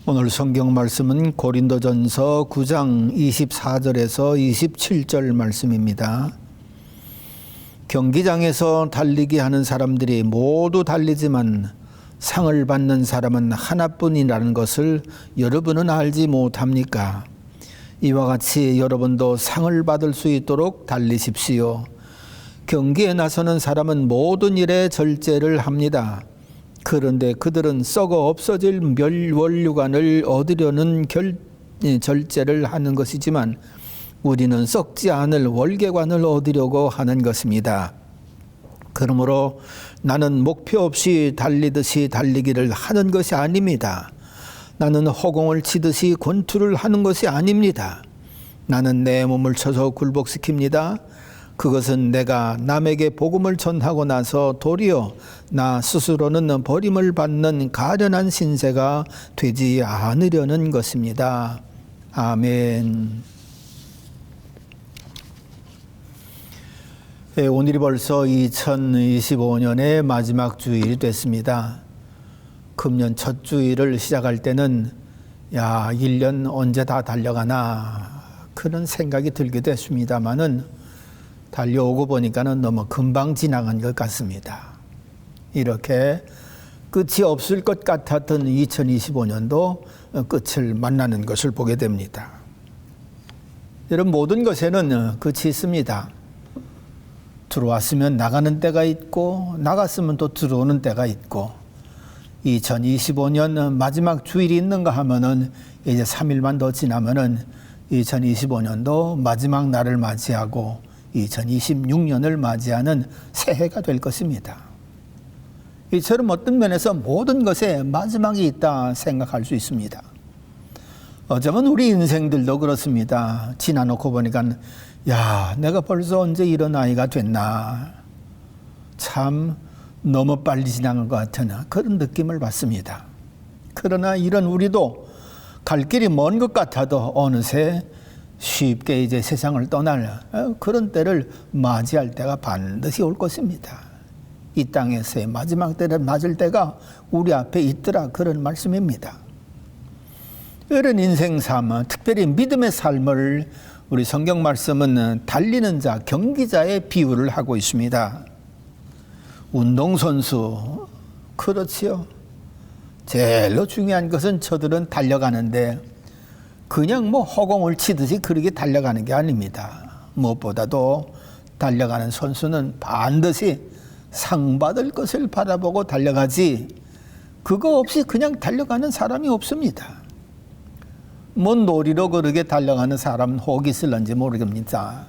오늘 성경 말씀은 고린도전서 9장 24절에서 27절 말씀입니다. 경기장에서 달리기 하는 사람들이 모두 달리지만 상을 받는 사람은 하나뿐이라는 것을 여러분은 알지 못합니까? 이와 같이 여러분도 상을 받을 수 있도록 달리십시오. 경기에 나서는 사람은 모든 일에 절제를 합니다. 그런데 그들은 썩어 없어질 멸원류관을 얻으려는 절제를 하는 것이지만 우리는 썩지 않을 월계관을 얻으려고 하는 것입니다. 그러므로 나는 목표 없이 달리듯이 달리기를 하는 것이 아닙니다. 나는 허공을 치듯이 권투를 하는 것이 아닙니다. 나는 내 몸을 쳐서 굴복시킵니다. 그것은 내가 남에게 복음을 전하고 나서 도리어 나 스스로는 버림을 받는 가련한 신세가 되지 않으려는 것입니다. 아멘. 오늘이 벌써 2025년의 마지막 주일이 됐습니다. 금년 첫 주일을 시작할 때는 1년 언제 다 달려가나 그런 생각이 들기도 했습니다마는 달려오고 보니까는 너무 금방 지나간 것 같습니다. 이렇게 끝이 없을 것 같았던 2025년도 끝을 만나는 것을 보게 됩니다. 여러분, 모든 것에는 끝이 있습니다. 들어왔으면 나가는 때가 있고 나갔으면 또 들어오는 때가 있고 2025년 마지막 주일이 있는가 하면은 이제 3일만 더 지나면은 2025년도 마지막 날을 맞이하고 2026년을 맞이하는 새해가 될 것입니다. 이처럼 어떤 면에서 모든 것에 마지막이 있다 생각할 수 있습니다. 어쩌면 우리 인생들도 그렇습니다. 지나놓고 보니까 내가 벌써 언제 이런 나이가 됐나. 참 너무 빨리 지나간 것 같은 그런 느낌을 받습니다. 그러나 이런 우리도 갈 길이 먼 것 같아도 어느새 쉽게 이제 세상을 떠날 그런 때를 맞이할 때가 반드시 올 것입니다. 이 땅에서의 마지막 때를 맞을 때가 우리 앞에 있더라, 그런 말씀입니다. 이런 인생 삶, 특별히 믿음의 삶을 우리 성경 말씀은 달리는 자, 경기자의 비유를 하고 있습니다. 운동선수, 그렇지요. 제일로 중요한 것은 저들은 달려가는데 그냥 허공을 치듯이 그렇게 달려가는 게 아닙니다. 무엇보다도 달려가는 선수는 반드시 상 받을 것을 바라보고 달려가지 그거 없이 그냥 달려가는 사람이 없습니다. 놀이로 그렇게 달려가는 사람은 혹 있을런지 모르겠습니다.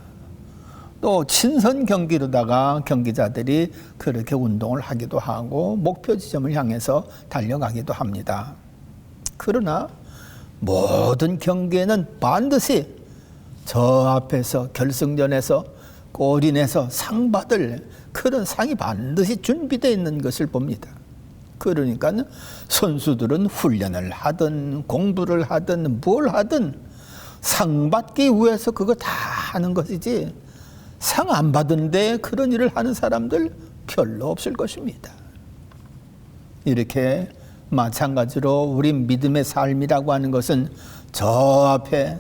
또 친선 경기로다가 경기자들이 그렇게 운동을 하기도 하고 목표 지점을 향해서 달려가기도 합니다. 그러나 모든 경기에는 반드시 저 앞에서 결승전에서 골이 내서 상 받을 그런 상이 반드시 준비되어 있는 것을 봅니다. 그러니까 선수들은 훈련을 하든 공부를 하든 뭘 하든 상 받기 위해서 그거 다 하는 것이지 상 안 받은데 그런 일을 하는 사람들 별로 없을 것입니다. 이렇게 마찬가지로 우리 믿음의 삶이라고 하는 것은 저 앞에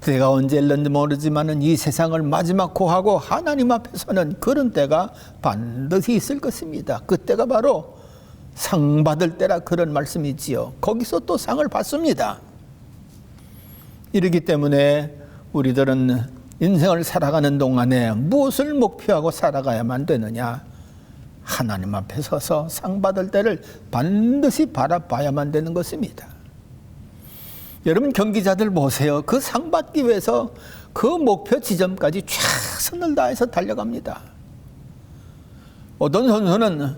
때가 언제 일는지 모르지만 이 세상을 마지막고 하고 하나님 앞에 서는 그런 때가 반드시 있을 것입니다. 그때가 바로 상 받을 때라 그런 말씀이지요. 거기서 또 상을 받습니다. 이렇기 때문에 우리들은 인생을 살아가는 동안에 무엇을 목표하고 살아가야만 되느냐? 하나님 앞에 서서 상 받을 때를 반드시 바라봐야만 되는 것입니다. 여러분, 경기자들 보세요. 그 상 받기 위해서 그 목표 지점까지 최선을 다해서 달려갑니다. 어떤 선수는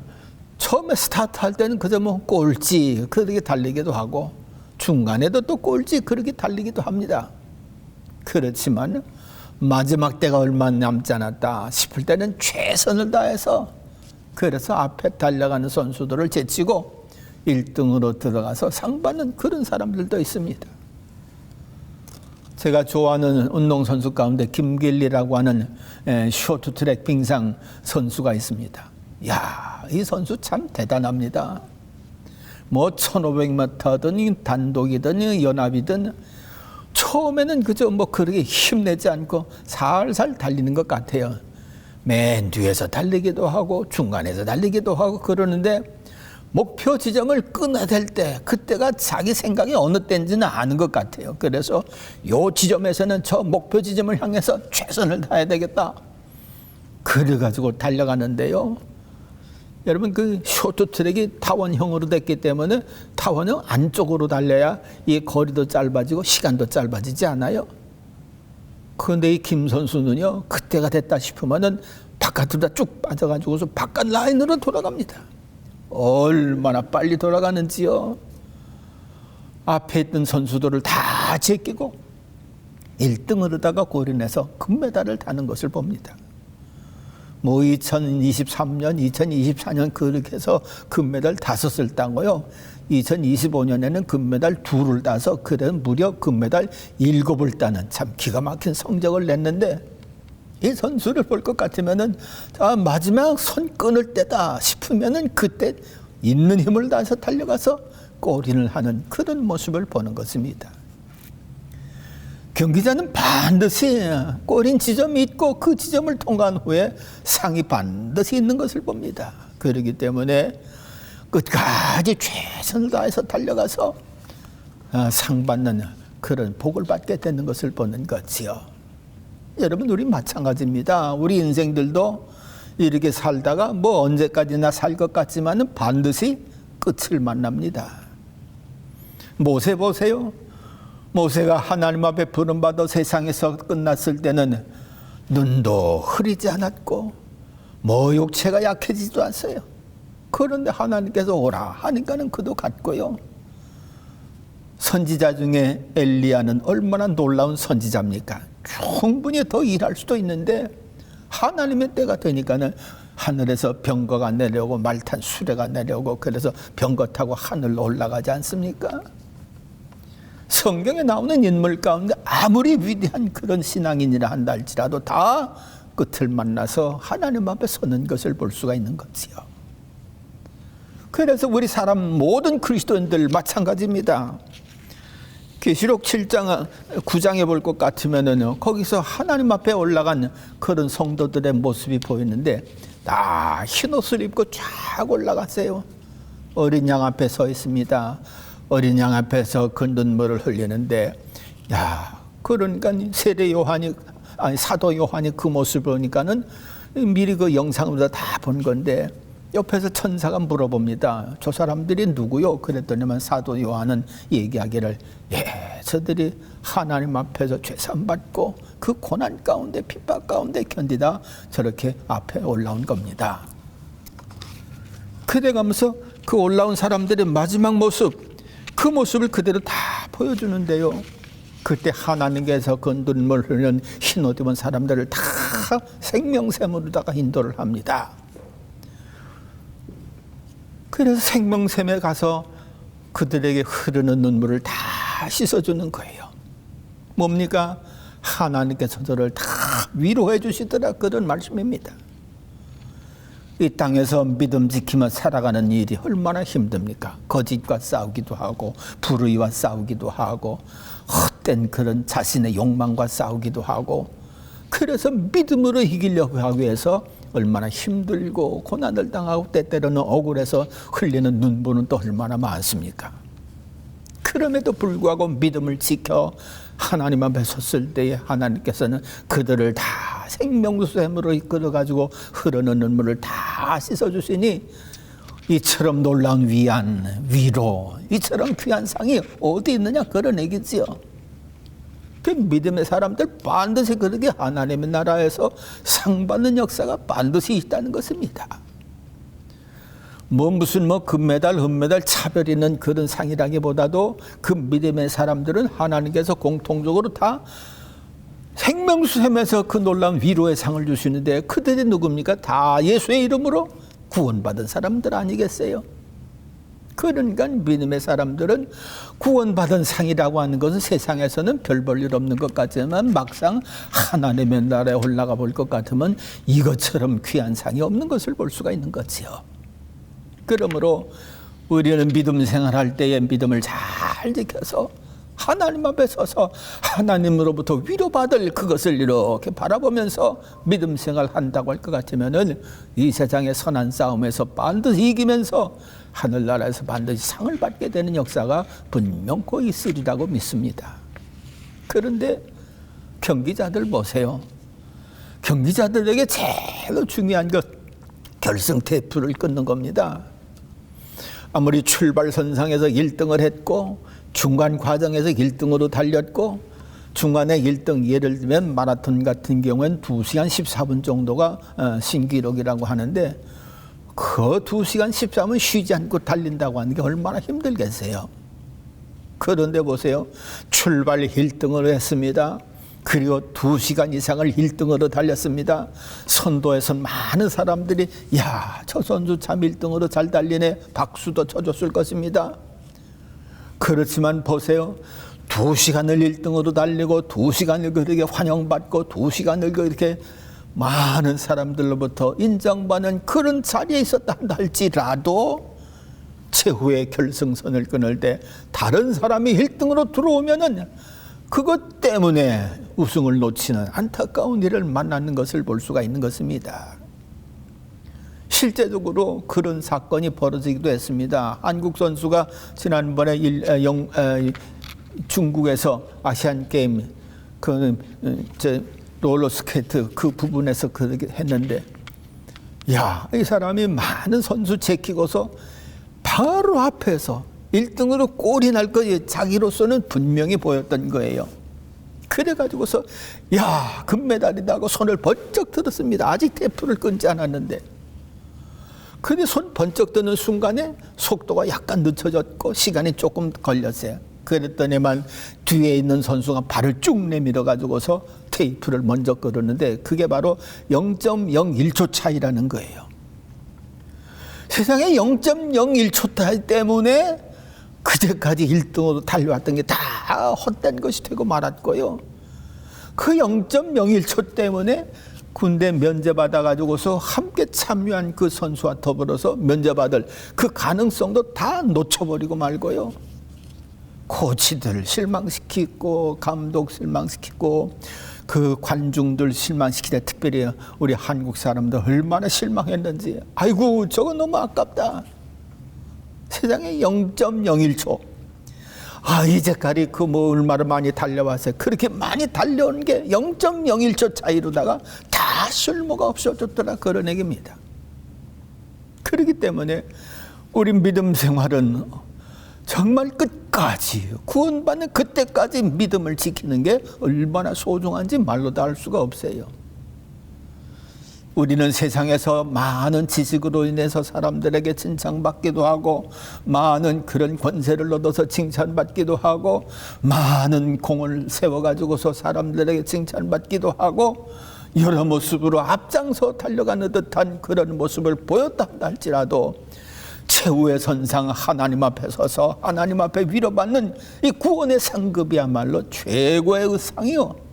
처음에 스타트할 때는 그저 꼴찌 그렇게 달리기도 하고 중간에도 또 꼴찌 그렇게 달리기도 합니다. 그렇지만 마지막 때가 얼마 남지 않았다 싶을 때는 최선을 다해서 그래서 앞에 달려가는 선수들을 제치고 1등으로 들어가서 상 받는 그런 사람들도 있습니다. 제가 좋아하는 운동선수 가운데 김길리라고 하는 쇼트트랙 빙상 선수가 있습니다. 이 선수 참 대단합니다. 뭐 1500m든 단독이든 연합이든 처음에는 그저 뭐 그렇게 힘내지 않고 살살 달리는 것 같아요. 맨 뒤에서 달리기도 하고 중간에서 달리기도 하고 그러는데 목표 지점을 끊어야 될 때 그때가 자기 생각이 어느 때인지는 아는 것 같아요. 그래서 요 지점에서는 저 목표 지점을 향해서 최선을 다해야 되겠다. 그래가지고 달려가는데요. 여러분 그 쇼트트랙이 타원형으로 됐기 때문에 타원형 안쪽으로 달려야 이 거리도 짧아지고 시간도 짧아지지 않아요. 그런데 이 김 선수는요, 그때가 됐다 싶으면은 바깥으로 쭉 빠져가지고서 바깥 라인으로 돌아갑니다. 얼마나 빨리 돌아가는지요. 앞에 있던 선수들을 다 제끼고 1등으로다가 골인해서 금메달을 타는 것을 봅니다. 뭐 2023년, 2024년 그렇게 해서 금메달 5을 따고요. 2025년에는 금메달 2를 따서 그래 무려 금메달 7을 따는 참 기가 막힌 성적을 냈는데 이 선수를 볼 것 같으면은 마지막 손 끊을 때다 싶으면은 그때 있는 힘을 다해서 달려가서 골인을 하는 그런 모습을 보는 것입니다. 경기자는 반드시 골인 지점이 있고 그 지점을 통과한 후에 상이 반드시 있는 것을 봅니다. 그렇기 때문에 끝까지 최선을 다해서 달려가서 상 받는 그런 복을 받게 되는 것을 보는 거지요. 여러분 우리 마찬가지입니다. 우리 인생들도 이렇게 살다가 뭐 언제까지나 살 것 같지만은 반드시 끝을 만납니다. 모세 보세요. 모세가 하나님 앞에 부름받아 세상에서 끝났을 때는 눈도 흐리지 않았고 모욕체가 약해지지도 않았어요. 그런데 하나님께서 오라 하니까는 그도 갔고요. 선지자 중에 엘리야는 얼마나 놀라운 선지자입니까? 충분히 더 일할 수도 있는데 하나님의 때가 되니까는 하늘에서 병거가 내려오고 말탄 수레가 내려오고 그래서 병거 타고 하늘로 올라가지 않습니까? 성경에 나오는 인물 가운데 아무리 위대한 그런 신앙인이라 한다 할지라도 다 끝을 만나서 하나님 앞에 서는 것을 볼 수가 있는 거지요. 그래서 우리 사람 모든 그리스도인들 마찬가지입니다. 계시록 7장 9장에 볼 것 같으면은 거기서 하나님 앞에 올라간 그런 성도들의 모습이 보이는데 다 흰옷을 입고 쫙 올라갔어요. 어린 양 앞에 서 있습니다. 어린 양 앞에서 그 눈물을 흘리는데 그러니까 사도 요한이 그 모습을 보니까는 미리 그 영상으로 다 본 건데 옆에서 천사가 물어봅니다. 저 사람들이 누구요? 그랬더니만 사도 요한은 얘기하기를 저들이 하나님 앞에서 죄산받고 그 고난 가운데 핍박 가운데 견디다 저렇게 앞에 올라온 겁니다. 그래가면서 그 올라온 사람들의 마지막 모습 그 모습을 그대로 다 보여주는데요. 그때 하나님께서 그 눈물 흘리는 흰옷 입은 사람들을 다 생명샘으로다가 인도를 합니다. 그래서 생명샘에 가서 그들에게 흐르는 눈물을 다 씻어주는 거예요. 뭡니까? 하나님께서 저를 다 위로해 주시더라 그런 말씀입니다. 이 땅에서 믿음 지키며 살아가는 일이 얼마나 힘듭니까? 거짓과 싸우기도 하고 불의와 싸우기도 하고 헛된 그런 자신의 욕망과 싸우기도 하고 그래서 믿음으로 이기려고 하기 위해서 얼마나 힘들고 고난을 당하고 때때로는 억울해서 흘리는 눈물은 또 얼마나 많습니까? 그럼에도 불구하고 믿음을 지켜 하나님 앞에 섰을 때에 하나님께서는 그들을 다 생명샘으로 이끌어가지고 흐르는 눈물을 다 씻어주시니 이처럼 놀라운 위안, 위로, 이처럼 귀한 상이 어디 있느냐 그런 얘기지요. 그 믿음의 사람들 반드시 그렇게 하나님의 나라에서 상 받는 역사가 반드시 있다는 것입니다. 무슨 금메달, 은메달 차별 있는 그런 상이라기보다도 그 믿음의 사람들은 하나님께서 공통적으로 다 생명샘에서 그 놀라운 위로의 상을 주시는데 그들이 누굽니까? 다 예수의 이름으로 구원받은 사람들 아니겠어요? 그러니까 믿음의 사람들은 구원받은 상이라고 하는 것은 세상에서는 별 볼 일 없는 것 같지만 막상 하나님의 나라에 올라가 볼 것 같으면 이것처럼 귀한 상이 없는 것을 볼 수가 있는 거지요. 그러므로 우리는 믿음 생활할 때에 믿음을 잘 지켜서 하나님 앞에 서서 하나님으로부터 위로받을 그것을 이렇게 바라보면서 믿음 생활한다고 할 것 같으면은 이 세상의 선한 싸움에서 반드시 이기면서 하늘나라에서 반드시 상을 받게 되는 역사가 분명코 있으리라고 믿습니다. 그런데 경기자들 보세요. 경기자들에게 제일 중요한 것 결승 테이프를 끊는 겁니다. 아무리 출발선상에서 1등을 했고 중간 과정에서 1등으로 달렸고 중간에 1등, 예를 들면 마라톤 같은 경우에는 2시간 14분 정도가 신기록이라고 하는데 그 2시간 14분 쉬지 않고 달린다고 하는 게 얼마나 힘들겠어요. 그런데 보세요. 출발 1등으로 했습니다. 그리고 2시간 이상을 1등으로 달렸습니다. 선도에서 많은 사람들이 야, 저 선수 참 1등으로 잘 달리네 박수도 쳐줬을 것입니다. 그렇지만 보세요. 2시간을 1등으로 달리고 2시간을 그렇게 환영받고 2시간을 그렇게 많은 사람들로부터 인정받는 그런 자리에 있었다 할지라도 최후의 결승선을 끊을 때 다른 사람이 1등으로 들어오면은 그것 때문에 우승을 놓치는 안타까운 일을 만나는 것을 볼 수가 있는 것입니다. 실제적으로 그런 사건이 벌어지기도 했습니다. 한국 선수가 지난번에 중국에서 아시안 게임 롤러스케이트 그 부분에서 그렇게 했는데 야, 이 사람이 많은 선수 제키고서 바로 앞에서 1등으로 골이 날 것 자기로서는 분명히 보였던 거예요. 그래가지고서 야, 금메달이다 하고 손을 번쩍 들었습니다. 아직 테이프를 끊지 않았는데. 근데 손 번쩍 드는 순간에 속도가 약간 늦춰졌고 시간이 조금 걸렸어요. 그랬더니만 뒤에 있는 선수가 발을 쭉 내밀어 가지고서 테이프를 먼저 끌었는데 그게 바로 0.01초 차이라는 거예요. 세상에 0.01초 차이 때문에 그제까지 1등으로 달려왔던 게 다 헛된 것이 되고 말았고요. 그 0.01초 때문에 군대 면제받아 가지고서 함께 참여한 그 선수와 더불어서 면제받을 그 가능성도 다 놓쳐버리고 말고요. 코치들 실망시키고 감독 실망시키고 그 관중들 실망시키다 특별히 우리 한국 사람들 얼마나 실망했는지. 아이고 저거 너무 아깝다. 세상에 0.01초. 아, 이제까지 그 뭐 얼마나 많이 달려왔어요. 그렇게 많이 달려온 게 0.01초 차이로다가 다 쓸모가 없어졌더라 그런 얘기입니다. 그렇기 때문에 우리 믿음 생활은 정말 끝까지 구원받는 그때까지 믿음을 지키는 게 얼마나 소중한지 말로 다 할 수가 없어요. 우리는 세상에서 많은 지식으로 인해서 사람들에게 칭찬받기도 하고 많은 그런 권세를 얻어서 칭찬받기도 하고 많은 공을 세워가지고서 사람들에게 칭찬받기도 하고 여러 모습으로 앞장서 달려가는 듯한 그런 모습을 보였다 할지라도 최후의 선상 하나님 앞에 서서 하나님 앞에 위로받는 이 구원의 상급이야말로 최고의 상이요.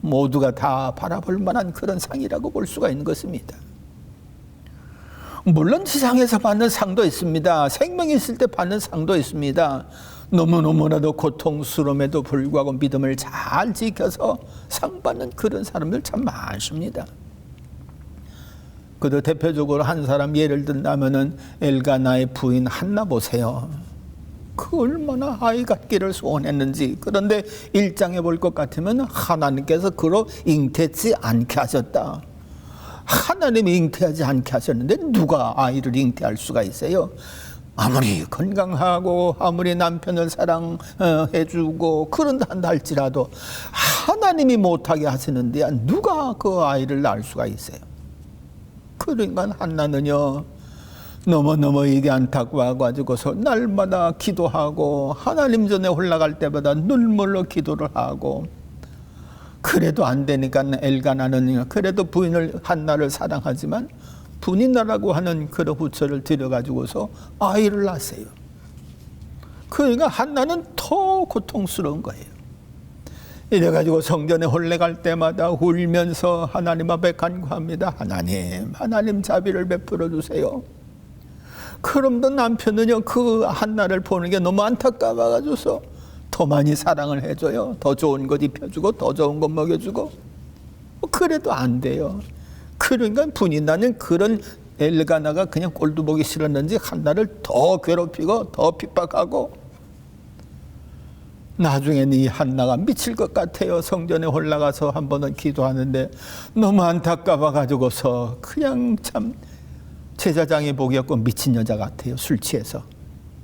모두가 다 바라볼 만한 그런 상이라고 볼 수가 있는 것입니다. 물론 지상에서 받는 상도 있습니다. 생명이 있을 때 받는 상도 있습니다. 너무너무나도 고통스러움에도 불구하고 믿음을 잘 지켜서 상 받는 그런 사람들 참 많습니다. 그도 대표적으로 한 사람 예를 든다면은 엘가나의 부인 한나 보세요. 그 얼마나 아이 갖기를 소원했는지. 그런데 1장에 볼 것 같으면 하나님께서 그로 잉태치 않게 하셨다. 하나님이 잉태하지 않게 하셨는데 누가 아이를 잉태할 수가 있어요? 아무리 건강하고 아무리 남편을 사랑해주고 그런다 한다 할지라도 하나님이 못하게 하시는데 누가 그 아이를 낳을 수가 있어요? 그러니까 한나는요 너무너무 이게 안타까워가지고서 날마다 기도하고 하나님 전에 올라갈 때마다 눈물로 기도를 하고 그래도 안 되니까 엘가나는 그래도 부인을 한나를 사랑하지만 분이나라고 하는 그런 후처를 들여가지고서 아이를 낳았어요. 그러니까 한나는 더 고통스러운 거예요. 이래가지고 성전에 올라갈 때마다 울면서 하나님 앞에 간구합니다. 하나님 자비를 베풀어 주세요. 그럼도 남편은요, 그 한나를 보는 게 너무 안타까워가지고서 더 많이 사랑을 해줘요. 더 좋은 것 입혀주고 더 좋은 것 먹여주고. 그래도 안 돼요. 그러니까 분이 나는 그런 엘가나가 그냥 꼴도 보기 싫었는지 한나를 더 괴롭히고 더 핍박하고, 나중에는 이 한나가 미칠 것 같아요. 성전에 올라가서 한 번은 기도하는데 너무 안타까워 가지고서 그냥 참 제사장이 보기였고 미친 여자 같아요. 술 취해서.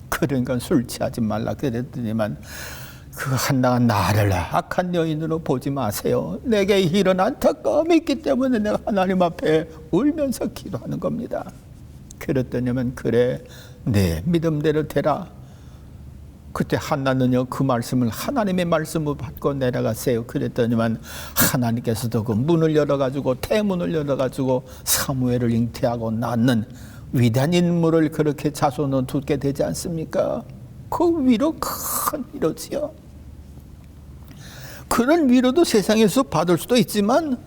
그러니까 술 취하지 말라 그랬더니만 그 한나가 나를 악한 여인으로 보지 마세요. 내게 이런 안타까움이 있기 때문에 내가 하나님 앞에 울면서 기도하는 겁니다. 그랬더니만 그래, 내 믿음대로 되라. 그때 한나는요, 그 말씀을 하나님의 말씀을 받고 내려갔어요. 그랬더니만 하나님께서도 그 문을 열어가지고, 태문을 열어가지고 사무엘을 잉태하고 낳는 위대한 인물을 그렇게 자손을 두게 되지 않습니까? 그 위로 큰 위로지요. 그런 위로도 세상에서 받을 수도 있지만,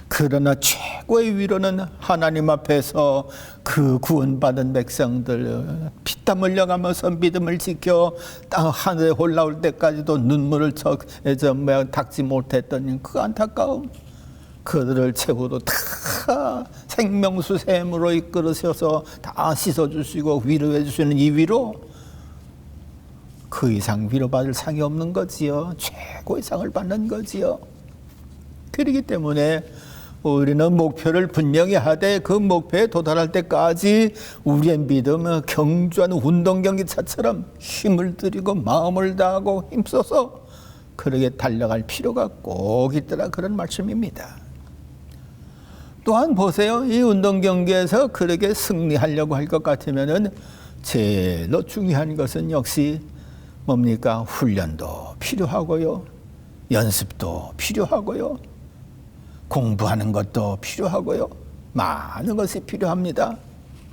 그러나 최고의 위로는 하나님 앞에서 그 구원받은 백성들 피땀 흘려가면서 믿음을 지켜 땅 하늘에 올라올 때까지도 눈물을 닦지 못했던 그 안타까움, 그들을 최후로 다 생명수 샘으로 이끌으셔서 다 씻어주시고 위로해 주시는 이 위로, 그 이상 위로받을 상이 없는 거지요. 최고의 상을 받는 거지요. 그렇기 때문에 우리는 목표를 분명히 하되 그 목표에 도달할 때까지 우리의 믿음은 경주하는 운동경기차처럼 힘을 들이고 마음을 다하고 힘써서 그렇게 달려갈 필요가 꼭 있더라, 그런 말씀입니다. 또한 보세요. 이 운동경기에서 그렇게 승리하려고 할 것 같으면은 제일 중요한 것은 역시 뭡니까? 훈련도 필요하고요. 연습도 필요하고요. 공부하는 것도 필요하고요. 많은 것이 필요합니다.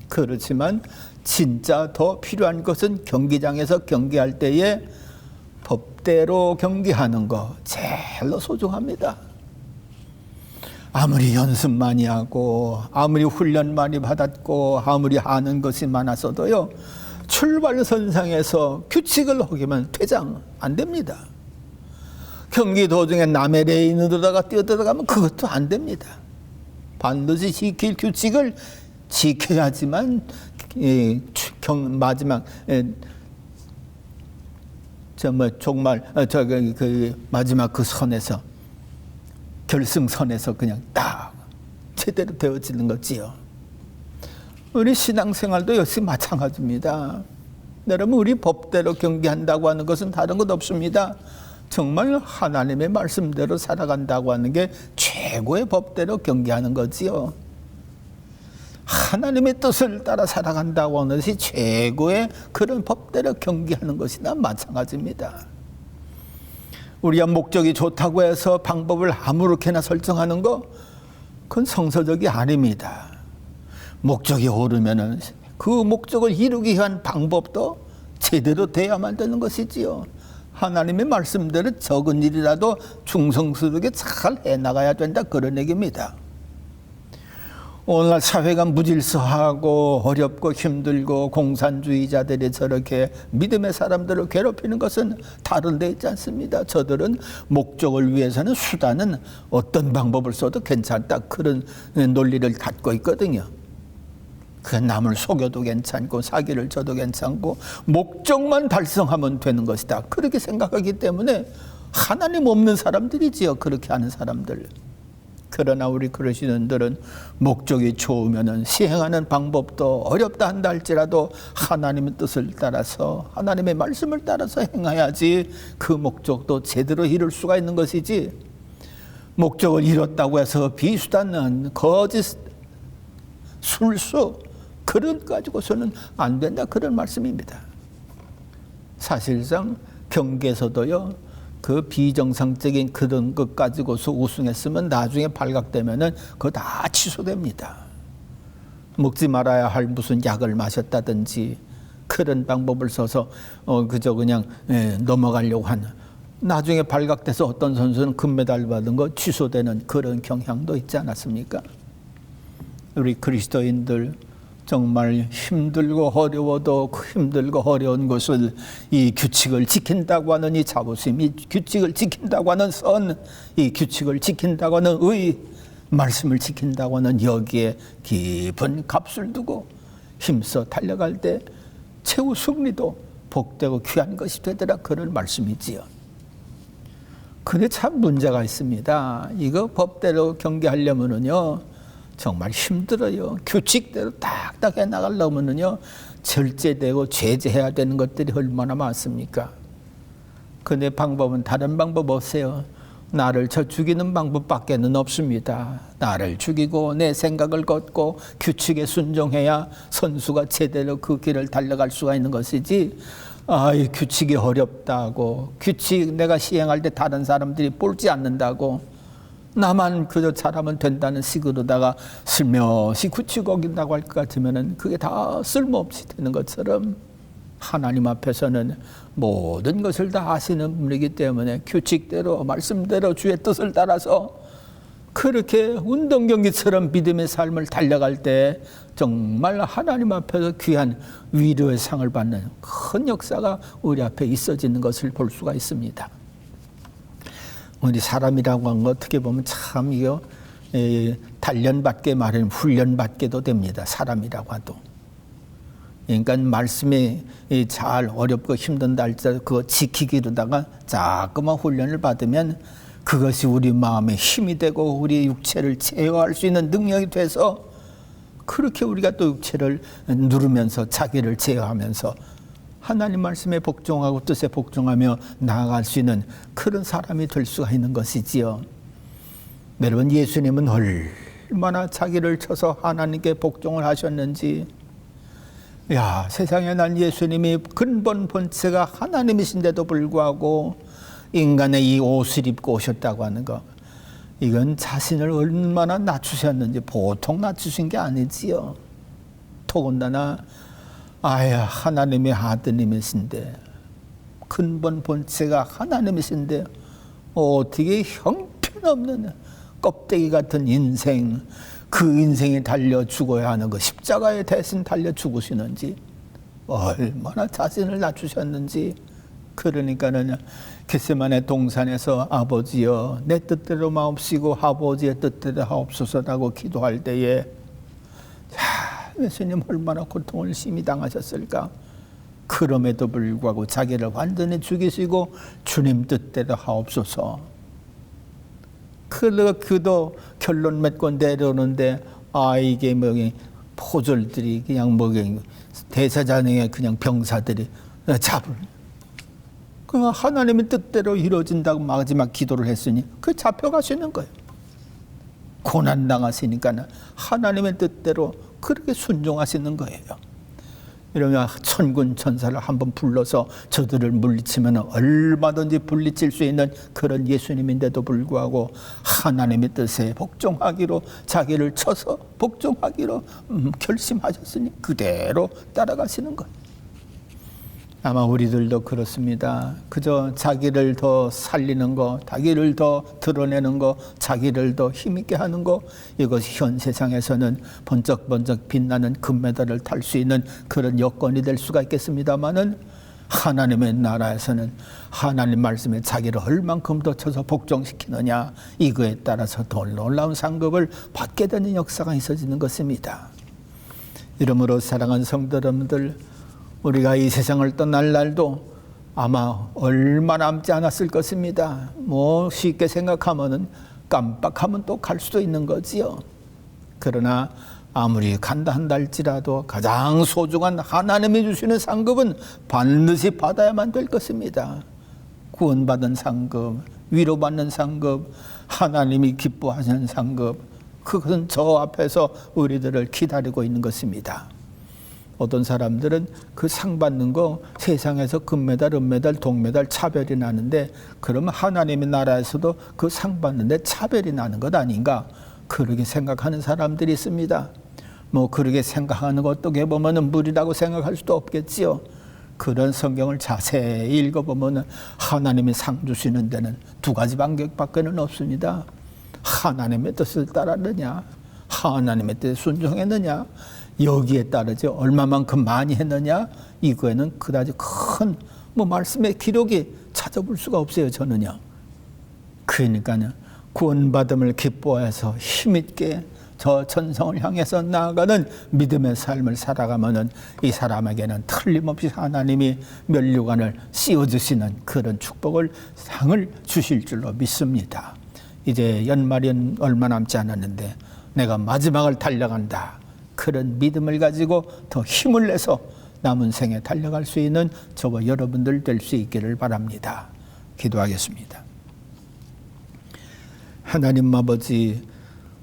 그렇지만 진짜 더 필요한 것은 경기장에서 경기할 때에 법대로 경기하는 거 제일로 소중합니다. 아무리 연습 많이 하고 아무리 훈련 많이 받았고 아무리 아는 것이 많았어도요, 출발선상에서 규칙을 어기면 퇴장 안 됩니다. 경기 도중에 남의 레인으로다가 뛰어들어가면 그것도 안 됩니다. 반드시 지킬 규칙을 지켜야지만 마지막 마지막 그 선에서, 결승선에서 그냥 딱 제대로 되어지는 거지요. 우리 신앙생활도 역시 마찬가지입니다. 여러분, 우리 법대로 경기한다고 하는 것은 다른 것 없습니다. 정말 하나님의 말씀대로 살아간다고 하는 게 최고의 법대로 경기하는 거지요. 하나님의 뜻을 따라 살아간다고 하는 것이 최고의 그런 법대로 경기하는 것이나 마찬가지입니다. 우리가 목적이 좋다고 해서 방법을 아무렇게나 설정하는 거, 그건 성서적이 아닙니다. 목적이 오르면은 그 목적을 이루기 위한 방법도 제대로 돼야만 되는 것이지요. 하나님의 말씀대로 적은 일이라도 충성스럽게 잘 해나가야 된다, 그런 얘기입니다. 오늘날 사회가 무질서하고 어렵고 힘들고 공산주의자들이 저렇게 믿음의 사람들을 괴롭히는 것은 다른 데 있지 않습니다. 저들은 목적을 위해서는 수단은 어떤 방법을 써도 괜찮다, 그런 논리를 갖고 있거든요. 그 남을 속여도 괜찮고 사기를 쳐도 괜찮고 목적만 달성하면 되는 것이다, 그렇게 생각하기 때문에 하나님 없는 사람들이지요, 그렇게 하는 사람들. 그러나 우리 그리스도인들은 목적이 좋으면은 시행하는 방법도 어렵다 한다 할지라도 하나님의 뜻을 따라서, 하나님의 말씀을 따라서 행해야지 그 목적도 제대로 이룰 수가 있는 것이지, 목적을 이뤘다고 해서 비수단은 거짓, 술수, 그런 가지고서는 안 된다, 그런 말씀입니다. 사실상 경기에서도요, 그 비정상적인 그런 것 가지고서 우승했으면 나중에 발각되면은 그거 다 취소됩니다. 먹지 말아야 할 무슨 약을 마셨다든지 그런 방법을 써서 그저 그냥 넘어가려고 하는, 나중에 발각돼서 어떤 선수는 금메달 받은 거 취소되는 그런 경향도 있지 않았습니까? 우리 그리스도인들 정말 힘들고 어려워도 그 힘들고 어려운 것을 이 규칙을 지킨다고 하는 이 자부심, 이 규칙을 지킨다고 하는 선, 이 규칙을 지킨다고 하는 의, 말씀을 지킨다고 하는 여기에 깊은 값을 두고 힘써 달려갈 때 최후 승리도 복되고 귀한 것이 되더라, 그런 말씀이지요. 근데 참 문제가 있습니다. 이거 법대로 경계하려면은요 정말 힘들어요. 규칙대로 딱딱 해나가려면은요 절제되고 제재해야 되는 것들이 얼마나 많습니까? 근데 방법은 다른 방법 없어요. 나를 저 죽이는 방법밖에는 없습니다. 나를 죽이고 내 생각을 걷고 규칙에 순종해야 선수가 제대로 그 길을 달려갈 수가 있는 것이지, 이 규칙이 어렵다고, 규칙 내가 시행할 때 다른 사람들이 꼴지 않는다고, 나만 그저 잘하면 된다는 식으로다가 슬며시 규칙 어긴다고 할 것 같으면은 그게 다 쓸모없이 되는 것처럼, 하나님 앞에서는 모든 것을 다 아시는 분이기 때문에 규칙대로 말씀대로 주의 뜻을 따라서 그렇게 운동경기처럼 믿음의 삶을 달려갈 때 정말 하나님 앞에서 귀한 위로의 상을 받는 큰 역사가 우리 앞에 있어지는 것을 볼 수가 있습니다. 우리 사람이라고 한 거 어떻게 보면 참 이거 단련받게 말하면 훈련받게도 됩니다. 사람이라고 해도. 그러니까 말씀이 잘 어렵고 힘든다 할지라도 그거 지키기로다가 자꾸만 훈련을 받으면 그것이 우리 마음에 힘이 되고 우리 육체를 제어할 수 있는 능력이 돼서 그렇게 우리가 또 육체를 누르면서 자기를 제어하면서 하나님 말씀에 복종하고 뜻에 복종하며 나아갈 수 있는 그런 사람이 될 수가 있는 것이지요. 여러분, 예수님은 얼마나 자기를 쳐서 하나님께 복종을 하셨는지, 세상에 난 예수님이 근본 본체가 하나님이신데도 불구하고 인간의 이 옷을 입고 오셨다고 하는 거, 이건 자신을 얼마나 낮추셨는지 보통 낮추신 게 아니지요. 더군다나 하나님의 아드님이신데, 근본 본체가 하나님이신데 어떻게 형편없는 껍데기 같은 인생, 그 인생에 달려 죽어야 하는 거, 십자가에 대신 달려 죽으시는지, 얼마나 자신을 낮추셨는지. 그러니까는 겟세마네 동산에서 아버지여 내 뜻대로 마옵시고 아버지의 뜻대로 하옵소서라고 기도할 때에 예수님 얼마나 고통을 심히 당하셨을까. 그럼에도 불구하고 자기를 완전히 죽이시고 주님 뜻대로 하옵소서. 그도 결론 맺고 내려오는데 이게 포졸들이 그냥 대사장의 그냥 병사들이 잡을, 하나님의 뜻대로 이루어진다고 마지막 기도를 했으니 잡혀가시는 거예요. 고난당하시니까 하나님의 뜻대로 그렇게 순종하시는 거예요. 이러면 천군 천사를 한번 불러서 저들을 물리치면 얼마든지 물리칠 수 있는 그런 예수님인데도 불구하고 하나님의 뜻에 복종하기로, 자기를 쳐서 복종하기로 결심하셨으니 그대로 따라가시는 거예요. 아마 우리들도 그렇습니다. 그저 자기를 더 살리는 거, 자기를 더 드러내는 거, 자기를 더 힘있게 하는 거, 이것이 현 세상에서는 번쩍번쩍 빛나는 금메달을 탈 수 있는 그런 여건이 될 수가 있겠습니다마는, 하나님의 나라에서는 하나님 말씀에 자기를 얼만큼 더 쳐서 복종시키느냐, 이거에 따라서 더 놀라운 상급을 받게 되는 역사가 있어지는 것입니다. 이러므로 사랑하는 성도 여러분들, 우리가 이 세상을 떠날 날도 아마 얼마 남지 않았을 것입니다. 쉽게 생각하면은 깜빡하면 또 갈 수도 있는 거지요. 그러나 아무리 간다 한다 할지라도 가장 소중한 하나님이 주시는 상급은 반드시 받아야만 될 것입니다. 구원받은 상급, 위로받는 상급, 하나님이 기뻐하시는 상급, 그것은 저 앞에서 우리들을 기다리고 있는 것입니다. 어떤 사람들은 그 상 받는 거 세상에서 금메달, 은메달, 동메달 차별이 나는데, 그러면 하나님의 나라에서도 그 상 받는데 차별이 나는 것 아닌가, 그렇게 생각하는 사람들이 있습니다. 그렇게 생각하는 것 어떻게 보면 무리라고 생각할 수도 없겠지요. 그런 성경을 자세히 읽어보면 하나님이 상 주시는 데는 두 가지 방법밖에는 없습니다. 하나님의 뜻을 따랐느냐, 하나님의 뜻에 순종했느냐, 여기에 따르죠. 얼마만큼 많이 했느냐? 이거에는 그다지 큰 말씀의 기록이 찾아볼 수가 없어요. 저는요. 그러니까요. 구원받음을 기뻐해서 힘있게 저 천성을 향해서 나아가는 믿음의 삶을 살아가면은 이 사람에게는 틀림없이 하나님이 면류관을 씌워주시는 그런 축복을 상을 주실 줄로 믿습니다. 이제 연말은 얼마 남지 않았는데 내가 마지막을 달려간다. 그런 믿음을 가지고 더 힘을 내서 남은 생에 달려갈 수 있는 저와 여러분들 될 수 있기를 바랍니다. 기도하겠습니다. 하나님 아버지,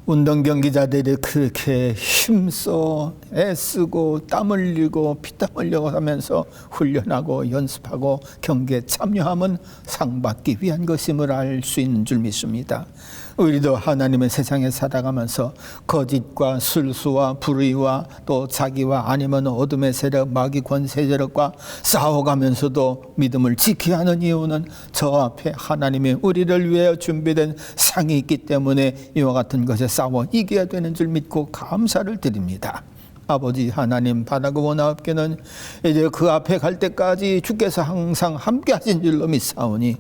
운동 경기자들이 그렇게 힘써 애쓰고 땀 흘리고 피땀 흘려 하면서 훈련하고 연습하고 경기에 참여하면 상 받기 위한 것임을 알 수 있는 줄 믿습니다. 우리도 하나님의 세상에 살아가면서 거짓과 술수와 불의와 또 자기와 아니면 어둠의 세력, 마귀 권세 세력과 싸워가면서도 믿음을 지켜야 하는 이유는 저 앞에 하나님이 우리를 위하여 준비된 상이 있기 때문에 이와 같은 것에 싸워 이겨야 되는 줄 믿고 감사를 드립니다. 아버지 하나님, 바라고 원하옵기는 이제 그 앞에 갈 때까지 주께서 항상 함께 하신 줄로 믿사오니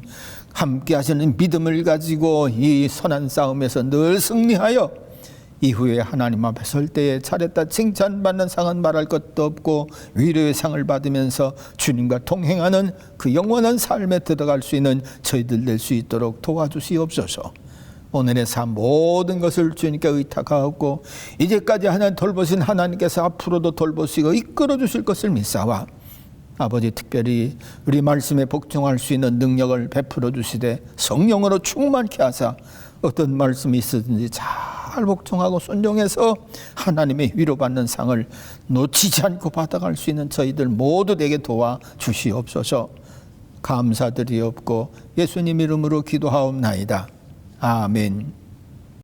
함께 하시는 믿음을 가지고 이 선한 싸움에서 늘 승리하여 이후에 하나님 앞에 설 때에 잘했다 칭찬받는 상은 말할 것도 없고 위로의 상을 받으면서 주님과 동행하는 그 영원한 삶에 들어갈 수 있는 저희들 될 수 있도록 도와주시옵소서. 오늘의 삶 모든 것을 주님께 의탁하옵고 이제까지 하나님 돌보신 하나님께서 앞으로도 돌보시고 이끌어 주실 것을 믿사와 아버지, 특별히 우리 말씀에 복종할 수 있는 능력을 베풀어 주시되 성령으로 충만케 하사 어떤 말씀이 있으든지 잘 복종하고 순종해서 하나님의 위로받는 상을 놓치지 않고 받아갈 수 있는 저희들 모두에게 도와주시옵소서. 감사드리옵고 예수님 이름으로 기도하옵나이다. 아멘.